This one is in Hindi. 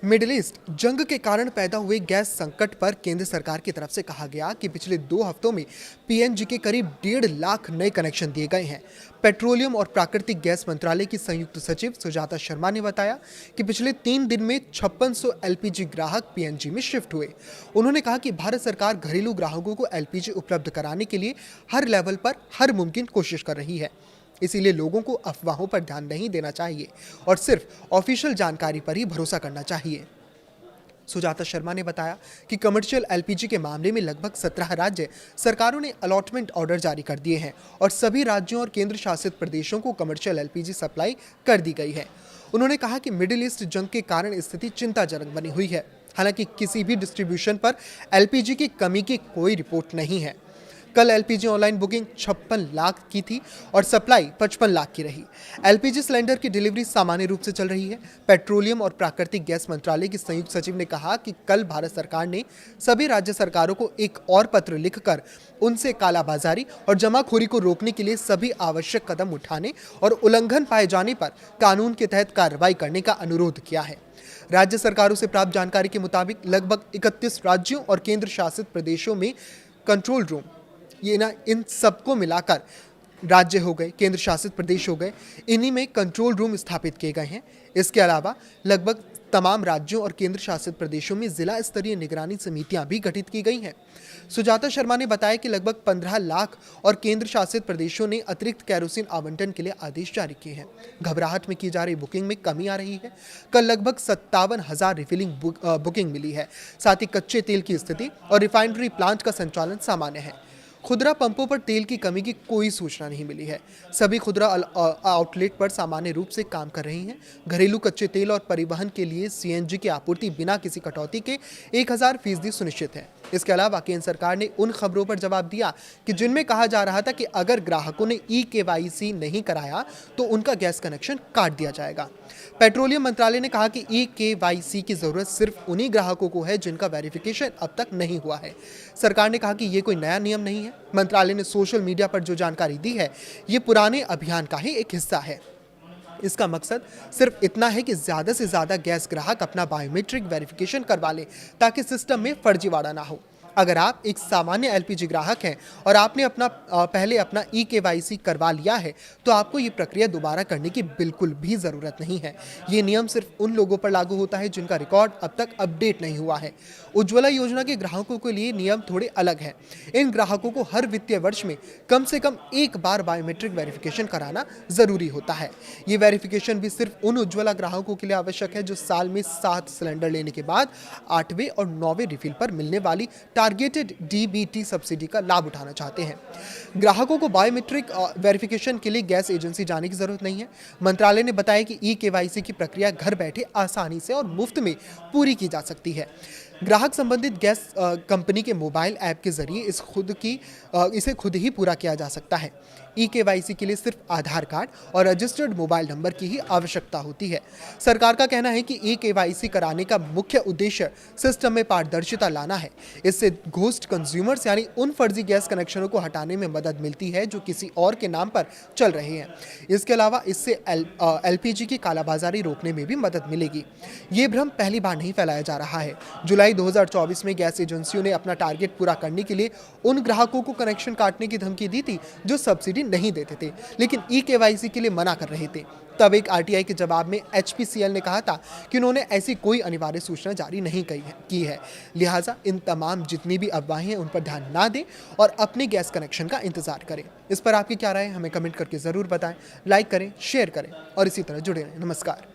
मिडिल ईस्ट जंग के कारण पैदा हुए गैस संकट पर केंद्र सरकार की तरफ से कहा गया कि पिछले 2 हफ्तों में पीएनजी के करीब 1.5 लाख नए कनेक्शन दिए गए हैं। पेट्रोलियम और प्राकृतिक गैस मंत्रालय की संयुक्त सचिव सुजाता शर्मा ने बताया कि पिछले 3 दिन में 5600 एलपीजी ग्राहक पीएनजी में शिफ्ट हुए। उन्होंने कहा कि भारत सरकार घरेलू ग्राहकों को एलपीजी उपलब्ध कराने के लिए हर लेवल पर हर मुमकिन कोशिश कर रही है। इसीलिए लोगों को अफवाहों पर ध्यान नहीं देना चाहिए और सिर्फ ऑफिशियल जानकारी पर ही भरोसा करना चाहिए। सुजाता शर्मा ने बताया कि कमर्शियल एलपीजी के मामले में लगभग 17 राज्य सरकारों ने अलॉटमेंट ऑर्डर जारी कर दिए हैं और सभी राज्यों और केंद्र शासित प्रदेशों को कमर्शियल एलपीजी सप्लाई कर दी गई है। उन्होंने कहा कि मिडिल ईस्ट जंग के कारण स्थिति चिंताजनक बनी हुई है। हालांकि किसी भी डिस्ट्रीब्यूशन पर एलपीजी की कमी की कोई रिपोर्ट नहीं है। कल एलपीजी ऑनलाइन बुकिंग 56 लाख की थी और सप्लाई 55 लाख की रही। एलपीजी सिलेंडर की डिलीवरी सामान्य रूप से चल रही है। पेट्रोलियम और प्राकृतिक गैस मंत्रालय की संयुक्त सचिव ने कहा कि कल भारत सरकार ने सभी राज्य सरकारों को एक और पत्र लिखकर उनसे कालाबाजारी और जमाखोरी को रोकने के लिए सभी आवश्यक कदम उठाने और उल्लंघन पाए जाने पर कानून के तहत कार्रवाई करने का अनुरोध किया है। राज्य सरकारों से प्राप्त जानकारी के मुताबिक लगभग 31 राज्यों और केंद्र शासित प्रदेशों में कंट्रोल रूम, इन सबको मिलाकर राज्य हो गए, केंद्र शासित प्रदेश हो गए, इन्हीं में कंट्रोल रूम स्थापित किए गए हैं। इसके अलावा लगभग तमाम राज्यों और केंद्र शासित प्रदेशों में जिला स्तरीय निगरानी समितियां भी गठित की गई हैं। सुजाता शर्मा ने बताया कि लगभग 15 लाख और केंद्र शासित प्रदेशों ने अतिरिक्त केरोसिन आवंटन के लिए आदेश जारी किए हैं। घबराहट में की जा रही बुकिंग में कमी आ रही है। कल लगभग 57,000 रिफिलिंग बुकिंग मिली है। साथ ही कच्चे तेल की स्थिति और रिफाइनरी प्लांट का संचालन सामान्य है। खुदरा पंपों पर तेल की कमी की कोई सूचना नहीं मिली है। सभी खुदरा आउटलेट पर सामान्य रूप से काम कर रही हैं। घरेलू कच्चे तेल और परिवहन के लिए सीएनजी की आपूर्ति बिना किसी कटौती के 1000% सुनिश्चित है। इसके अलावा केंद्र सरकार ने उन खबरों पर जवाब दिया कि जिनमें कहा जा रहा था कि अगर ग्राहकों ने ई-केवाईसी नहीं कराया तो उनका गैस कनेक्शन काट दिया जाएगा। पेट्रोलियम मंत्रालय ने कहा कि ई-केवाईसी की जरूरत सिर्फ उन्हीं ग्राहकों को है जिनका वेरिफिकेशन अब तक नहीं हुआ है। सरकार ने कहा कि ये कोई नया नियम नहीं है। मंत्रालय ने सोशल मीडिया पर जो जानकारी दी है, ये पुराने अभियान का ही एक हिस्सा है। इसका मकसद सिर्फ इतना है कि ज्यादा से ज्यादा गैस ग्राहक अपना बायोमेट्रिक वेरिफिकेशन करवा लें ताकि सिस्टम में फर्जीवाड़ा ना हो। अगर आप एक सामान्य एलपीजी ग्राहक हैं और आपने पहले अपना ई-केवाईसी करवा लिया है तो आपको ये प्रक्रिया दोबारा करने की बिल्कुल भी ज़रूरत नहीं है। ये नियम सिर्फ उन लोगों पर लागू होता है जिनका रिकॉर्ड अब तक अपडेट नहीं हुआ है। उज्ज्वला योजना के ग्राहकों के लिए नियम थोड़े अलग हैं। इन ग्राहकों को हर वित्तीय वर्ष में कम से कम एक बार बायोमेट्रिक वेरिफिकेशन कराना ज़रूरी होता है। ये वेरिफिकेशन भी सिर्फ उन उज्ज्वला ग्राहकों के लिए आवश्यक है जो साल में 7 सिलेंडर लेने के बाद 8वें और 9वें रिफिल पर मिलने वाली टारगेटेड डीबीटी सब्सिडी का लाभ उठाना चाहते हैं। ग्राहकों को बायोमेट्रिक वेरिफिकेशन के लिए गैस एजेंसी जाने की जरूरत नहीं है। मंत्रालय ने बताया कि ई-केवाईसी की प्रक्रिया घर बैठे आसानी से और मुफ्त में पूरी की जा सकती है। ग्राहक संबंधित गैस कंपनी के मोबाइल ऐप के जरिए इसे खुद ही पूरा किया जा सकता है। ई-केवाईसी के लिए सिर्फ आधार कार्ड और रजिस्टर्ड मोबाइल नंबर की ही आवश्यकता होती है। सरकार का कहना है कि ई-केवाईसी कराने का मुख्य उद्देश्य सिस्टम में पारदर्शिता लाना है। इससे घोस्ट कंज्यूमर्स यानी उन फर्जी गैस कनेक्शनों को हटाने में मदद मिलती है जो किसी और के नाम पर चल रहे हैं। इसके अलावा इससे एलपीजी की कालाबाजारी रोकने में भी मदद मिलेगी। ये भ्रम पहली बार नहीं फैलाया जा रहा है। जुलाई 2024 में गैस एजेंसियों ने अपना टारगेट पूरा करने के लिए उन ग्राहकों को कनेक्शन काटने की धमकी दी थी जो सब्सिडी नहीं देते थे लेकिन ई-केवाईसी के लिए मना कर रहे थे। तब एक आरटीआई के जवाब में एचपीसीएल ने कहा था कि उन्होंने ऐसी कोई अनिवार्य सूचना जारी नहीं की है। लिहाजा इन तमाम जितनी भी अफवाहें हैं उन पर ध्यान ना दें और अपने गैस कनेक्शन का इंतजार करें। इस पर आपकी क्या राय है हमें कमेंट करके जरूर बताएं। लाइक करें, शेयर करें और इसी तरह जुड़े रहें। नमस्कार।